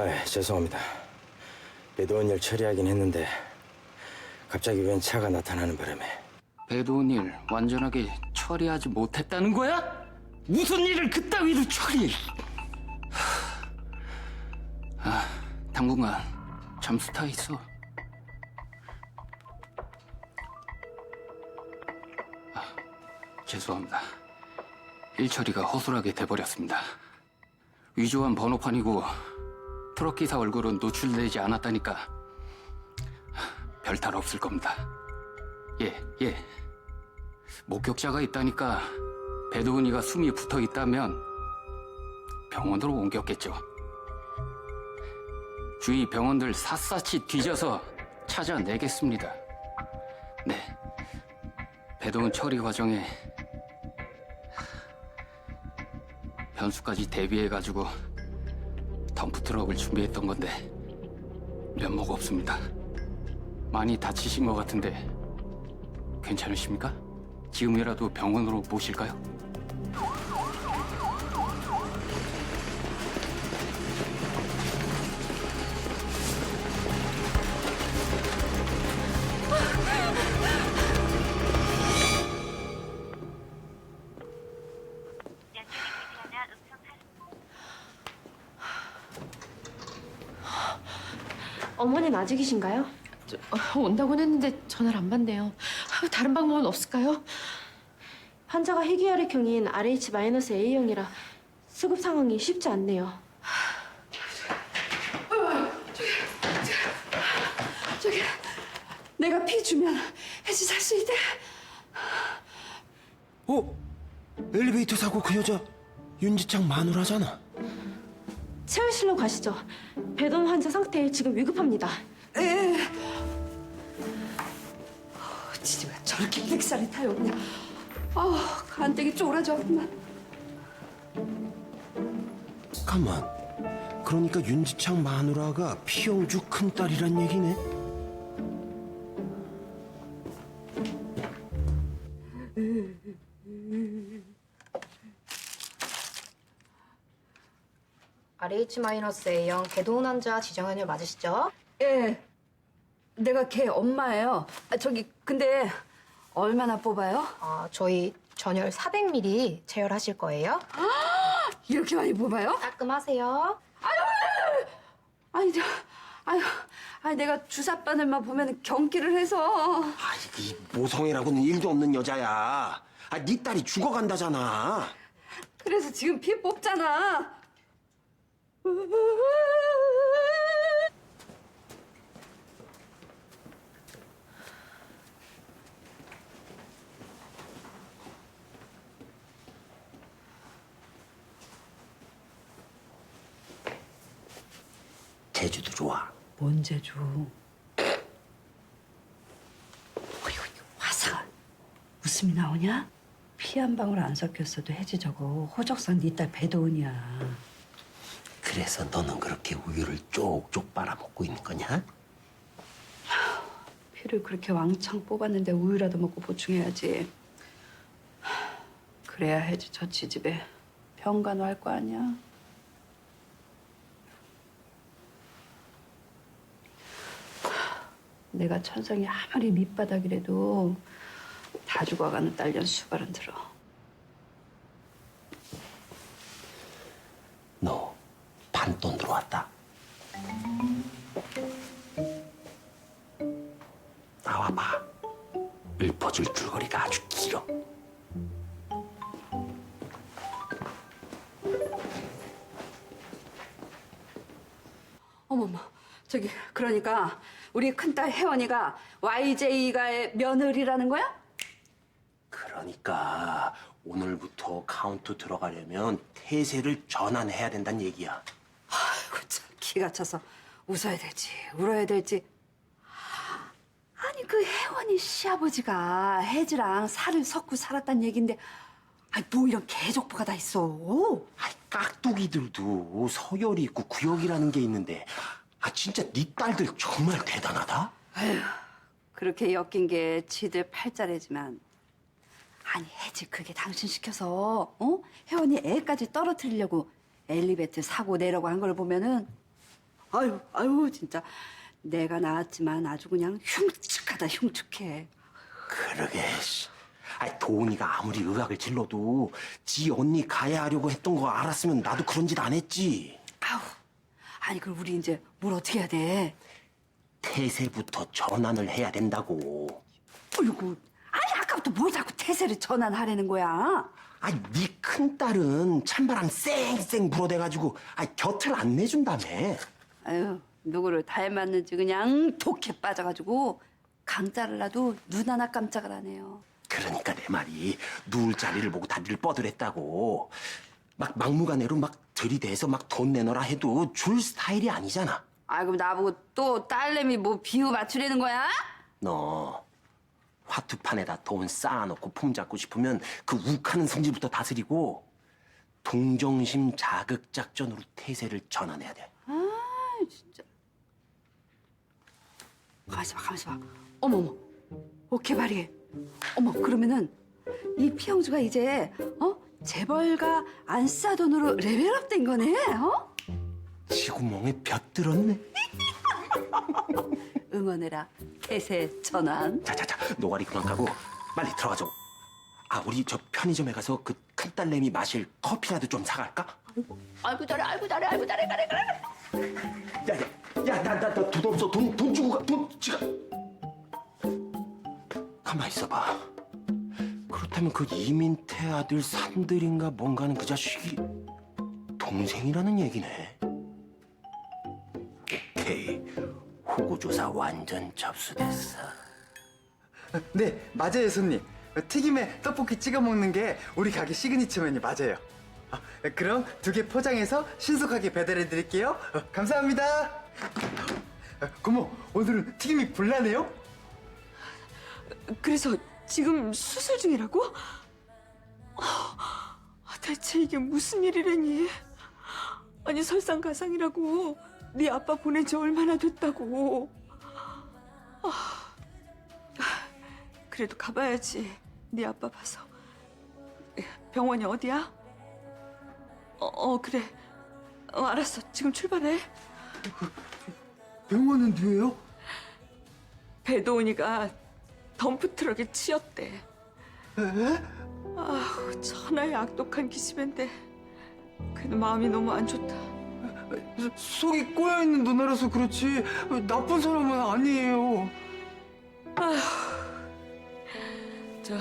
아, 죄송합니다. 배도원 일 처리하긴 했는데 갑자기 웬 차가 나타나는 바람에. 배도운 일 완전하게 처리하지 못했다는 거야? 무슨 일을 그따위로 처리해? 당분간 잠수 타 있어. 죄송합니다. 일 처리가 허술하게 돼버렸습니다. 위조한 번호판이고 트럭 기사 얼굴은 노출되지 않았다니까 별탈 없을 겁니다. 예. 목격자가 있다니까 배도은이가 숨이 붙어 있다면 병원으로 옮겼겠죠. 주위 병원들 샅샅이 뒤져서 찾아내겠습니다. 네. 배도은 처리 과정에 변수까지 대비해가지고 덤프트럭을 준비했던 건데 면목 없습니다. 많이 다치신 것 같은데 괜찮으십니까? 지금이라도 병원으로 모실까요? 어머니는 아직이신가요? 온다고는 했는데 전화를 안 받네요. 다른 방법은 없을까요? 환자가 희귀혈액형인 RH-A형이라 수급 상황이 쉽지 않네요. 저기 내가 피 주면 혜지 살 수 있대. 엘리베이터 사고 그 여자 윤지창 마누라잖아. 체열실로 가시죠. 배동 환자 상태 지금 위급합니다. 지지가 저렇게 백살이 타요 그냥. 간땡이 쪼그라져구만. 가만. 그러니까 윤지창 마누라가 피영주 큰딸이란 얘기네. RH-A형 개도운 환자 지정연율 맞으시죠? 예, 내가 걔 엄마예요. 저기 근데 얼마나 뽑아요? 저희 전열 400ml 체열하실 거예요. 이렇게 많이 뽑아요? 따끔하세요. 아니 내가 주사 바늘만 보면 경기를 해서. 이 모성애라고는 일도 없는 여자야. 네 딸이 죽어간다잖아. 그래서 지금 피 뽑잖아. 제주도 좋아. 뭔 제주? 어이구, 화상. 웃음이 나오냐? 피 한 방울 안 섞였어도 혜지 저거 호적상 네 딸 배도은이야. 그래서 너는 그렇게 우유를 쪽쪽 빨아먹고 있는 거냐? 피를 그렇게 왕창 뽑았는데 우유라도 먹고 보충해야지. 그래야 혜지 저 지집에 병간호할 거 아니야. 내가 천성이 아무리 밑바닥이라도 다 죽어가는 딸년 수발은 들어. 너 반돈 들어왔다. 나와봐. 읊어줄 줄거리가 아주 길어. 어머머, 저기 그러니까 우리 큰딸 혜원이가 YJ가의 며느리라는 거야? 그러니까 오늘부터 카운트 들어가려면 태세를 전환해야 된다는 얘기야. 아이고 참 기가 차서 웃어야 될지 울어야 될지. 아니 그 혜원이 시아버지가 혜지랑 살을 섞고 살았단 얘긴데 아니 뭐 이런 개족보가 다 있어. 깍두기들도 서열이 있고 구역이라는 게 있는데 진짜 네 딸들 정말 대단하다. 아휴 그렇게 엮인 게 지들 팔자래지만 아니 혜지 그게 당신 시켜서 혜원이 애까지 떨어뜨리려고 엘리베이터 사고 내려고 한 걸 보면은 아유, 진짜. 내가 낳았지만 아주 그냥 흉측하다, 흉측해. 그러게. 도훈이가 아무리 의학을 질러도 지 언니 가해하려고 했던 거 알았으면 나도 그런 짓 안 했지. 아니, 그럼 우리 이제 뭘 어떻게 해야 돼? 태세부터 전환을 해야 된다고. 어이구, 아니, 아까부터 뭘 자꾸 태세를 전환하려는 거야? 네 큰딸은 찬바람 쌩쌩 불어대가지고 곁을 안 내준다며. 아유, 누구를 닮았는지 그냥 독해 빠져가지고 강자를 놔도 눈 하나 깜짝을 안 해요. 그러니까 내 말이 누울 자리를 보고 다리를 뻗으랬다고. 막 막무가내로 막 들이대서 막 돈 내놔라 해도 줄 스타일이 아니잖아. 아, 그럼 나보고 또 딸내미 뭐 비유 맞추려는 거야? 너 화투판에다 돈 쌓아놓고 폼 잡고 싶으면 그 욱하는 성질부터 다스리고 동정심 자극 작전으로 태세를 전환해야 돼. 진짜. 가만있어 봐. 어머. 오케이, 어머, 그러면은 이 피영주가 이제 재벌가 안 싸 돈으로 레벨업 된 거네, 지구멍에 볕 들었네. 응원해라, 태세 전환. 자자자, 노가리 그만 까고 빨리 들어가죠. 우리 저 편의점에 가서 그 큰딸내미 마실 커피라도 좀 사갈까? 아이고 잘해. 야, 나 돈 없어. 돈 주고 가. 돈 지금. 가만 있어봐. 그렇다면 그 이민태 아들 산들인가 뭔가는 그 자식이 동생이라는 얘기네. 오케이. 호구조사 완전 접수됐어. 네, 맞아요, 손님. 튀김에 떡볶이 찍어 먹는 게 우리 가게 시그니처 메뉴 맞아요. 그럼 2개 포장해서 신속하게 배달해 드릴게요. 감사합니다. 고모, 오늘은 튀김이 불나네요? 그래서 지금 수술 중이라고? 대체 이게 무슨 일이라니? 아니 설상가상이라고 네 아빠 보낸 지 얼마나 됐다고. 그래도 가봐야지. 네 아빠 봐서. 병원이 어디야? 그래. 알았어. 지금 출발해. 병원은 누구예요? 배도은이가 덤프트럭에 치였대. 천하의 악독한 기집애인데 그래도 마음이 너무 안 좋다. 속이 꼬여있는 누나라서 그렇지 나쁜 사람은 아니에요. 저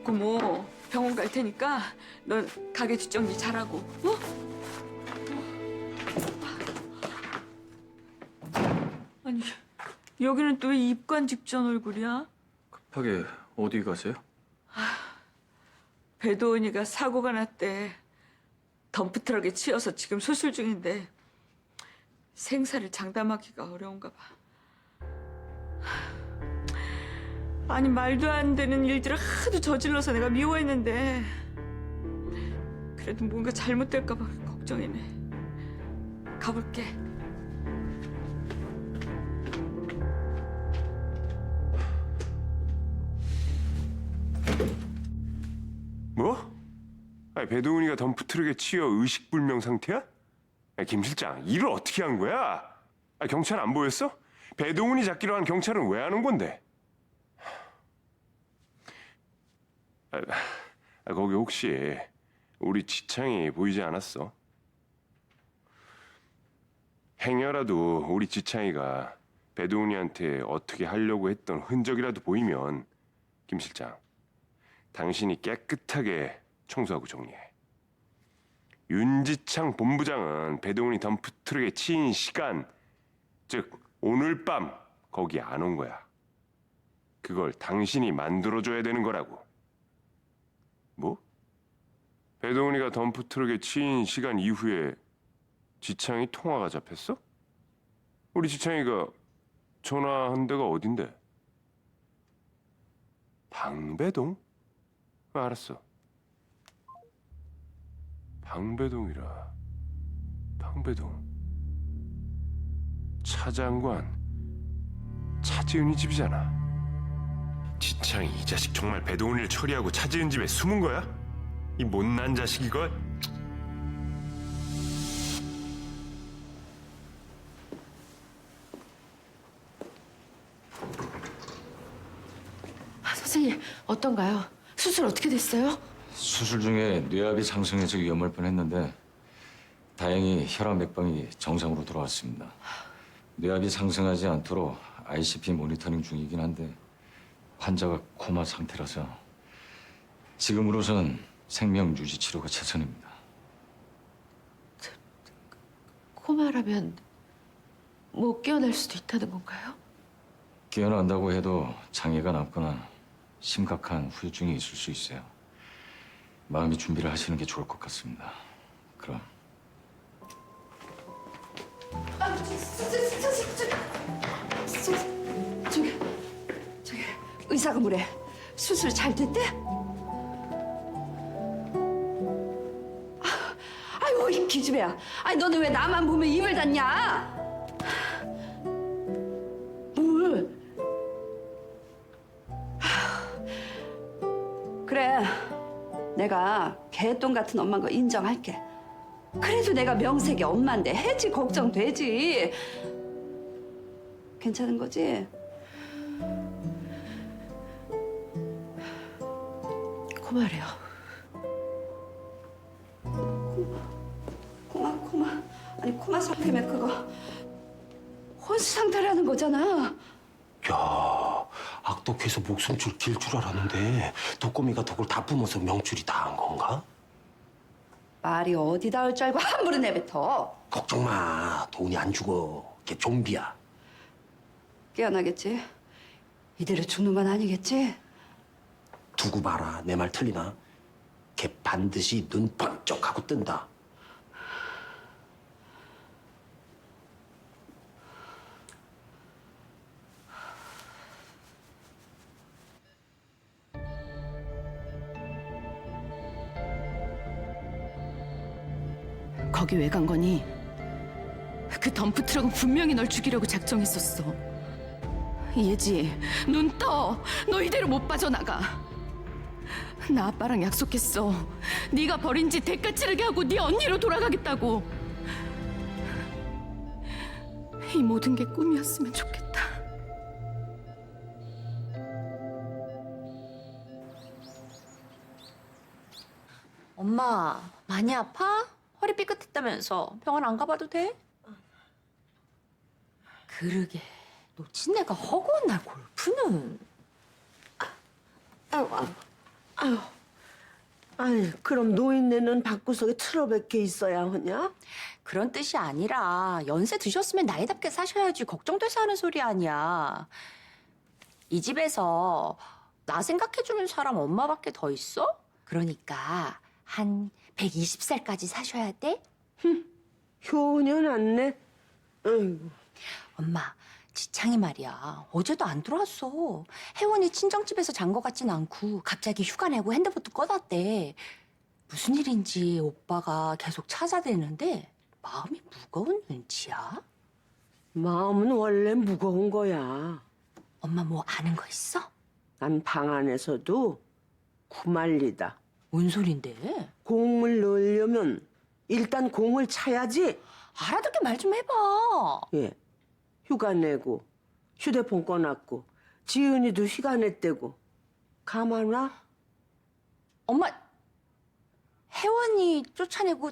고모 병원 갈 테니까 넌 가게 뒷정리 잘하고. 아니 여기는 또 왜 입관 직전 얼굴이야? 급하게 어디 가세요? 배도은이가 사고가 났대. 덤프트럭에 치여서 지금 수술 중인데 생사를 장담하기가 어려운가 봐. 아니 말도 안 되는 일들을 하도 저질러서 내가 미워했는데 그래도 뭔가 잘못될까 봐 걱정이네. 가볼게. 뭐? 배도은이가 덤프트럭에 치여 의식불명 상태야? 김 실장, 일을 어떻게 한 거야? 경찰 안 보였어? 배도은이 잡기로 한 경찰은 왜 하는 건데? 거기 혹시 우리 지창이 보이지 않았어? 행여라도 우리 지창이가 배도은이한테 어떻게 하려고 했던 흔적이라도 보이면 김 실장, 당신이 깨끗하게 청소하고 정리해. 윤지창 본부장은 배도은이 덤프트럭에 치인 시간, 즉 오늘 밤 거기 안 온 거야. 그걸 당신이 만들어줘야 되는 거라고. 뭐? 배도은이가 덤프트럭에 치인 시간 이후에 지창이 통화가 잡혔어? 우리 지창이가 전화한 데가 어딘데? 방배동? 알았어. 방배동이라. 방배동. 차장관 차지은이 집이잖아. 지창이 이 자식 정말 배도은이를 처리하고 차지은 집에 숨은 거야? 이 못난 자식 이걸? 선생님 어떤가요? 수술 어떻게 됐어요? 수술 중에 뇌압이 상승해서 위험할 뻔했는데 다행히 혈압 맥박이 정상으로 돌아왔습니다. 뇌압이 상승하지 않도록 ICP 모니터링 중이긴 한데 환자가 코마 상태라서 지금으로선 생명 유지 치료가 최선입니다. 코마라면 못 깨어날 수도 있다는 건가요? 깨어난다고 해도 장애가 남거나 심각한 후유증이 있을 수 있어요. 마음의 준비를 하시는 게 좋을 것 같습니다. 그럼. 저기 의사가 뭐래? 수술 잘 됐대? 아이고 이 기집애야. 아니 너는 왜 나만 보면 입을 닫냐? 뭘? 그래, 내가 개똥 같은 엄마인 거 인정할게. 그래도 내가 명색이 엄마인데 해지 걱정되지. 괜찮은 거지? 코마래요. 코마. 아니 코마 상태면 그거 혼수 상태라는 거잖아. 야, 악독해서 목숨줄 길 줄 알았는데 독거미가 독을 다 뿜어서 명줄이 다 한 건가? 말이 어디 닿을 줄 알고 함부로 내뱉어. 걱정 마, 돈이 안 죽어. 걔 좀비야. 깨어나겠지? 이대로 죽는 건 아니겠지? 두고 봐라, 내 말 틀리나? 걔 반드시 눈 번쩍하고 뜬다. 거기 왜 간 거니? 그 덤프트럭은 분명히 널 죽이려고 작정했었어. 예지, 눈 떠. 너 이대로 못 빠져나가. 나 아빠랑 약속했어. 네가 버린 지 대가 치르게 하고 네 언니로 돌아가겠다고. 이 모든 게 꿈이었으면 좋겠다. 엄마, 많이 아파? 허리 삐끗했다면서 병원 안 가봐도 돼? 그러게, 놓친 내가 허구한 날 골프는. 아니, 그럼 노인네는 방구석에 틀어박혀 있어야 하냐? 그런 뜻이 아니라 연세 드셨으면 나이답게 사셔야지 걱정돼서 하는 소리 아니야. 이 집에서 나 생각해주는 사람 엄마밖에 더 있어? 그러니까 한 120살까지 사셔야 돼? 효녀났네. 아이고. 엄마, 지창이 말이야. 어제도 안 들어왔어. 혜원이 친정집에서 잔 거 같진 않고 갑자기 휴가 내고 핸드폰도 꺼놨대. 무슨 일인지 오빠가 계속 찾아대는데 마음이 무거운 눈치야? 마음은 원래 무거운 거야. 엄마 뭐 아는 거 있어? 난 방 안에서도 구말리다. 뭔 소린데? 공을 넣으려면 일단 공을 차야지. 알아듣게 말 좀 해봐. 예. 휴가 내고 휴대폰 꺼놨고 지은이도 휴가 냈대고 가만 와? 엄마, 혜원이 쫓아내고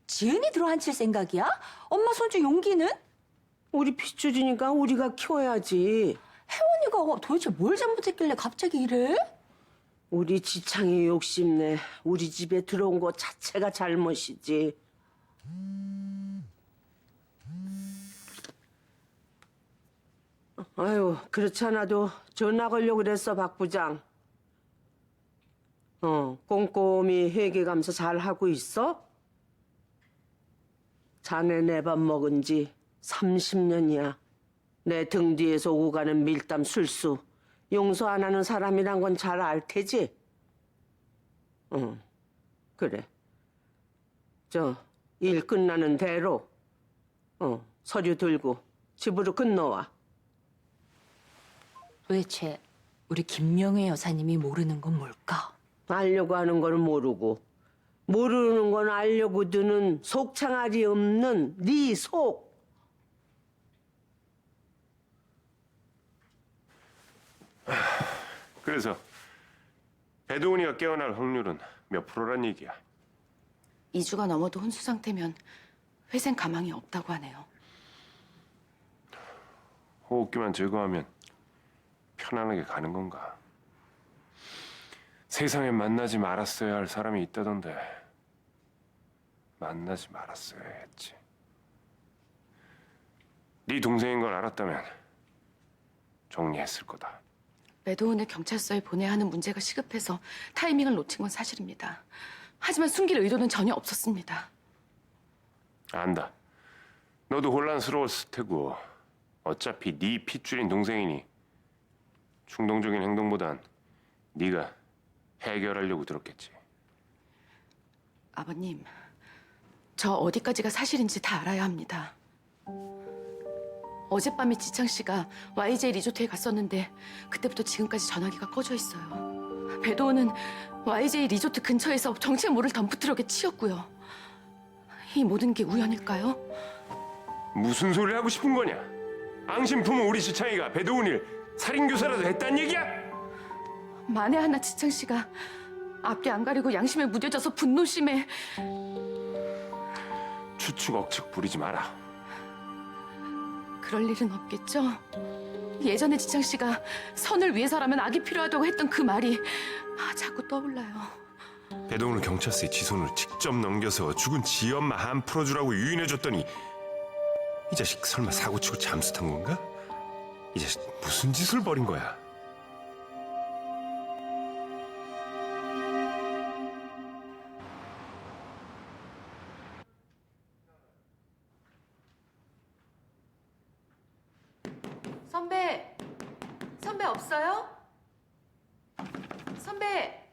지은이 들어앉힐 생각이야? 엄마 손주 용기는? 우리 핏줄이니까 우리가 키워야지. 혜원이가 도대체 뭘 잘못했길래 갑자기 이래? 우리 지창이 욕심내. 우리 집에 들어온 거 자체가 잘못이지. 아유, 그렇지 않아도 전화 걸려고 그랬어, 박 부장. 꼼꼼히 회계감사 잘 하고 있어? 자네 내 밥 먹은 지 30년이야. 내 등 뒤에서 오가는 밀담 술수. 용서 안 하는 사람이란 건 잘 알 테지? 응, 그래. 일 끝나는 대로, 서류 들고 집으로 건너와. 도대체 우리 김명애 여사님이 모르는 건 뭘까? 알려고 하는 건 모르고, 모르는 건 알려고 드는 속창알이 없는 네 속. 그래서 배도훈이가 깨어날 확률은 몇 프로란 얘기야? 2주가 넘어도 혼수 상태면 회생 가망이 없다고 하네요. 호흡기만 제거하면 편안하게 가는 건가? 세상에 만나지 말았어야 할 사람이 있다던데 만나지 말았어야 했지. 네 동생인 걸 알았다면 정리했을 거다. 배도훈을 경찰서에 보내야 하는 문제가 시급해서 타이밍을 놓친 건 사실입니다. 하지만 숨길 의도는 전혀 없었습니다. 안다. 너도 혼란스러웠을 테고 어차피 네 핏줄인 동생이니 충동적인 행동보단 네가 해결하려고 들었겠지. 아버님, 저 어디까지가 사실인지 다 알아야 합니다. 어젯밤에 지창 씨가 YJ 리조트에 갔었는데 그때부터 지금까지 전화기가 꺼져 있어요. 배도훈은 YJ 리조트 근처에서 정체 모를 덤프트럭에 치였고요. 이 모든 게 우연일까요? 무슨 소리를 하고 싶은 거냐? 앙심 품은 우리 지창이가 배도훈을 살인교사라도 했단 얘기야? 만에 하나 지창 씨가 앞뒤 안 가리고 양심에 무뎌져서 분노심에 추측 억측 부리지 마라. 그럴 일은 없겠죠? 예전에 지창 씨가 선을 위해서라면 악이 필요하다고 했던 그 말이 자꾸 떠올라요. 배도훈을 경찰서에 지손을 직접 넘겨서 죽은 지 엄마 한 풀어주라고 유인해줬더니 이 자식 설마 사고치고 잠수 탄 건가? 이 자식 무슨 짓을 벌인 거야? 선배 없어요? 선배!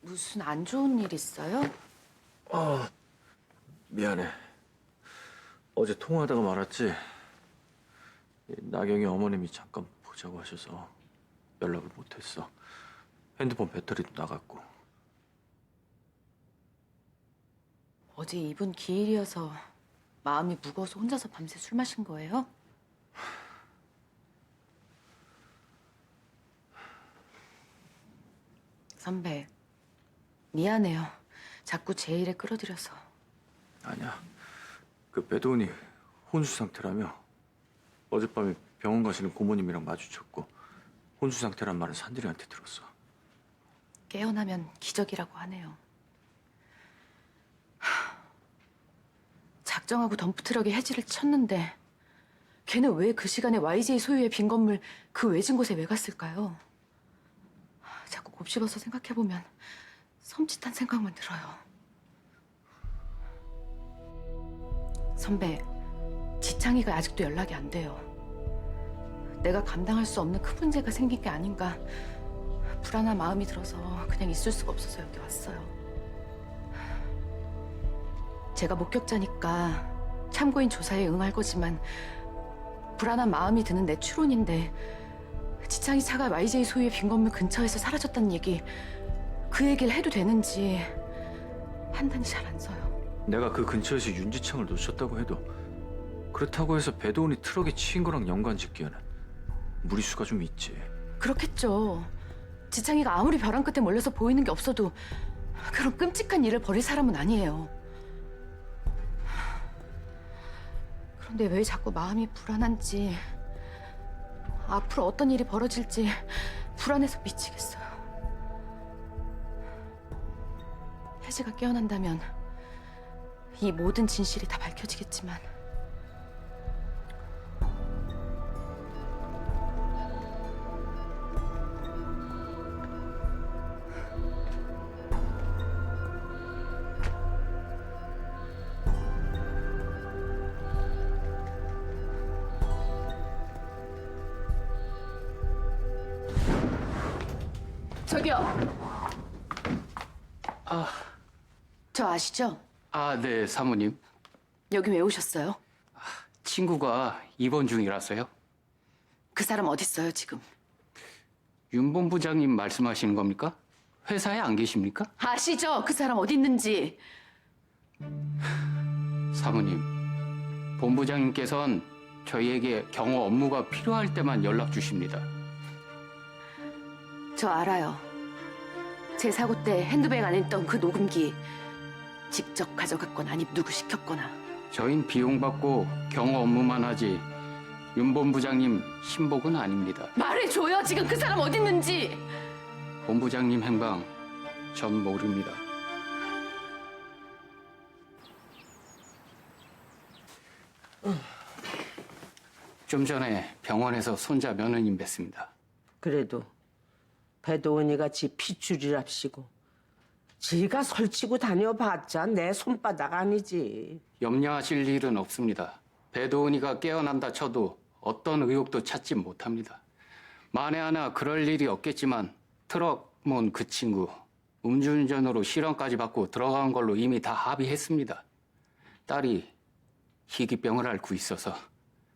무슨 안 좋은 일 있어요? 미안해. 어제 통화하다가 말았지. 나경이 어머님이 잠깐 보자고 하셔서 연락을 못했어. 핸드폰 배터리도 나갔고. 어제 이분 기일이어서 마음이 무거워서 혼자서 밤새 술 마신 거예요? 선배, 미안해요. 자꾸 제 일에 끌어들여서. 아니야. 그 배도훈이 혼수 상태라며 어젯밤에 병원 가시는 고모님이랑 마주쳤고 혼수 상태란 말은 산들이한테 들었어. 깨어나면 기적이라고 하네요. 작정하고 덤프트럭에 해지를 쳤는데 걔는 왜 그 시간에 YJ 소유의 빈 건물 그 외진 곳에 왜 갔을까요? 자꾸 곱씹어서 생각해보면 섬찟한 생각만 들어요. 선배, 지창이가 아직도 연락이 안 돼요. 내가 감당할 수 없는 큰 문제가 생긴 게 아닌가 불안한 마음이 들어서 그냥 있을 수가 없어서 여기 왔어요. 제가 목격자니까 참고인 조사에 응할 거지만 불안한 마음이 드는 내 추론인데 지창이 차가 YJ 소유의 빈 건물 근처에서 사라졌다는 얘기 그 얘기를 해도 되는지 판단이 잘 안 서요. 내가 그 근처에서 윤지창을 놓쳤다고 해도 그렇다고 해서 배도훈이 트럭에 치인 거랑 연관짓기에는 무리수가 좀 있지. 그렇겠죠. 지창이가 아무리 벼랑 끝에 몰려서 보이는 게 없어도 그런 끔찍한 일을 벌일 사람은 아니에요. 그런데 왜 자꾸 마음이 불안한지 앞으로 어떤 일이 벌어질지 불안해서 미치겠어요. 혜지가 깨어난다면 이 모든 진실이 다 밝혀지겠지만 저기요. 저 아시죠? 네, 사모님. 여기 왜 오셨어요? 친구가 입원 중이라서요. 그 사람 어딨어요 지금? 윤 본부장님 말씀하시는 겁니까? 회사에 안 계십니까? 아시죠? 그 사람 어디 있는지. 사모님, 본부장님께서는 저희에게 경호 업무가 필요할 때만 연락 주십니다. 저 알아요. 제 사고 때 핸드백 안에 있던 그 녹음기 직접 가져갔거나 아니 누구 시켰거나. 저흰 비용받고 경호 업무만 하지 윤 본부장님 신복은 아닙니다. 말해줘요. 지금 그 사람 어디 있는지. 본부장님 행방 전 모릅니다. 좀 전에 병원에서 손자 며느님 뵀습니다. 그래도 배도은이가 지 핏줄이랍시고 지가 설치고 다녀봤자 내 손바닥 아니지. 염려하실 일은 없습니다. 배도은이가 깨어난다 쳐도 어떤 의혹도 찾지 못합니다. 만에 하나 그럴 일이 없겠지만 트럭 몬 그 친구 음주운전으로 실형까지 받고 들어간 걸로 이미 다 합의했습니다. 딸이 희귀병을 앓고 있어서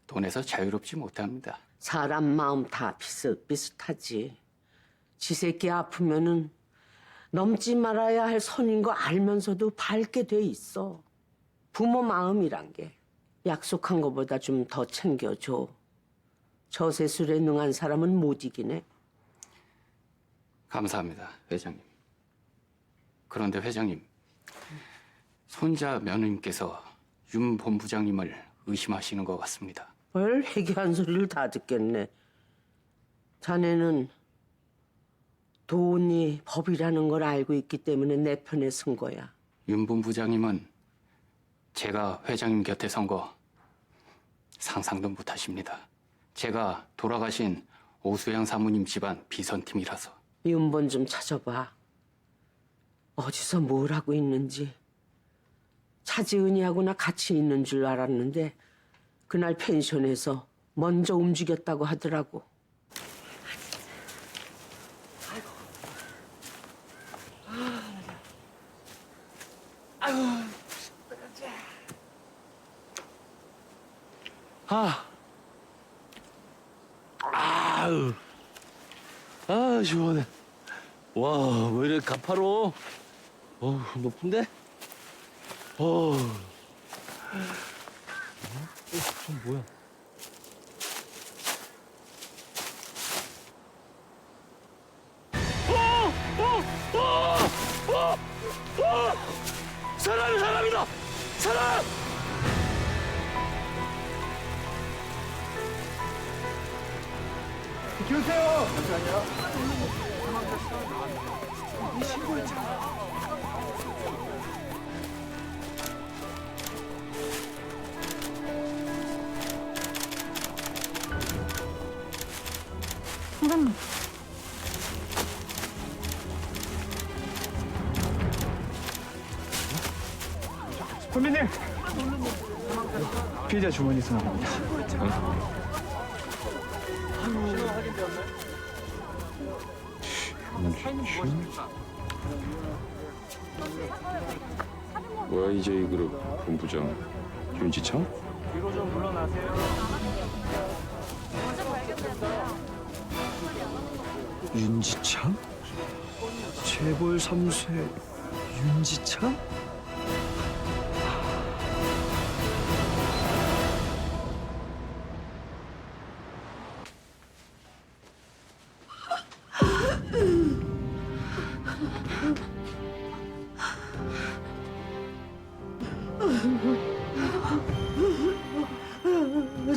돈에서 자유롭지 못합니다. 사람 마음 다 비슷비슷하지. 지 새끼 아프면은 넘지 말아야 할 선인 거 알면서도 밟게 돼 있어. 부모 마음이란 게. 약속한 거보다 좀 더 챙겨줘. 저세술에 능한 사람은 못 이기네. 감사합니다, 회장님. 그런데 회장님, 손자 며느님께서 윤 본부장님을 의심하시는 것 같습니다. 뭘 회개한 소리를 다 듣겠네. 자네는 돈이 법이라는 걸 알고 있기 때문에 내 편에 선 거야. 윤 본부장님은 제가 회장님 곁에 선 거 상상도 못하십니다. 제가 돌아가신 오수영 사모님 집안 비선팀이라서. 윤본 좀 찾아봐. 어디서 뭘 하고 있는지. 차지은이하고나 같이 있는 줄 알았는데 그날 펜션에서 먼저 움직였다고 하더라고. 아유, 아 시원해. 와, 왜 이렇게 가파로? 높은데? 뭐야? 사람이다! 사람! 비켜주세요. 잠시만요. 선생님. 선배님. 피해자 주머니 수납입니다. YJ 그룹 본부장 윤지창? 뒤로 좀 물러나세요. 윤지창? 재벌 3세 윤지창?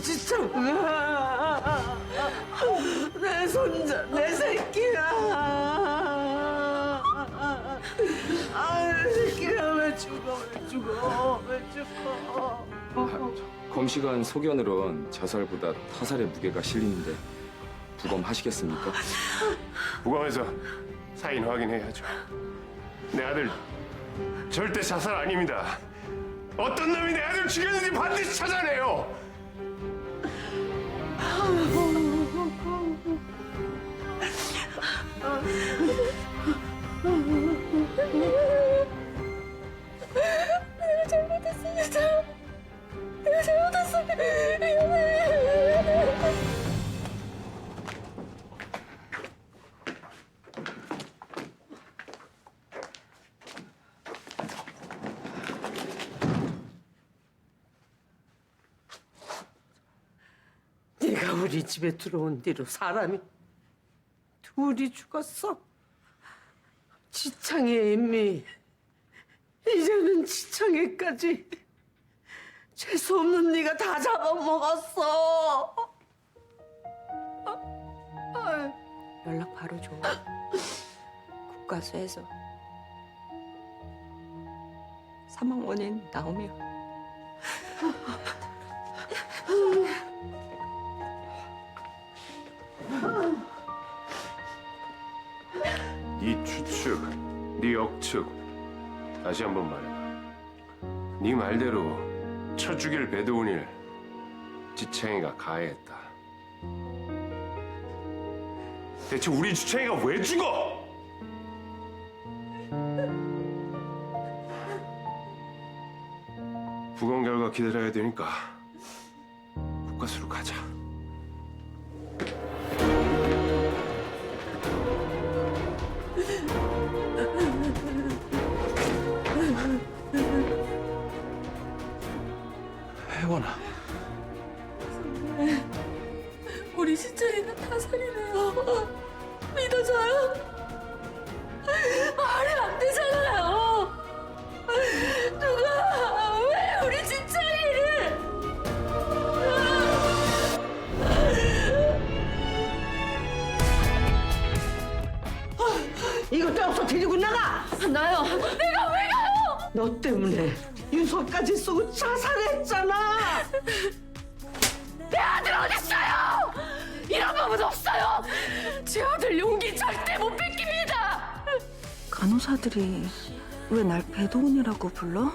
진짜 내 손자 내 새끼야. 내 새끼야 왜 죽어. 검시관 소견으론 자살보다 타살의 무게가 실리는데 부검하시겠습니까? 부검해서 사인 확인해야죠. 내 아들 절대 자살 아닙니다. 어떤 놈이 내 아들 죽였는지 반드시 찾아내요. 내가 잘못했습니다. 내가 잘못했습니다. 우리 집에 들어온 뒤로 사람이 둘이 죽었어. 지창의 애미, 이제는 지창이까지 재수 없는 네가 다 잡아먹었어. 연락 바로 줘. 국가수에서 사망 원인 나오면. 네 추측, 네 억측. 다시 한번 말해봐. 네 말대로 쳐 죽일 배도훈이를 지창이가 가해했다. 대체 우리 주창이가 왜 죽어? 부검 결과 기다려야 되니까 국가수로 가자. 혜원아. 우리 시철이는 타살이래요. 믿어줘요? 말이 안 되잖아요. 누가 왜 우리 시철이를? 이것도 없어 데리고 나가! 나요. 내가 왜 가요? 너 때문에 유서까지 쓰고 자살했잖아! 내 아들 어딨어요? 이런 법은 없어요. 제 아들 용기 절대 못 뺏깁니다. 간호사들이 왜 날 배도훈이라고 불러?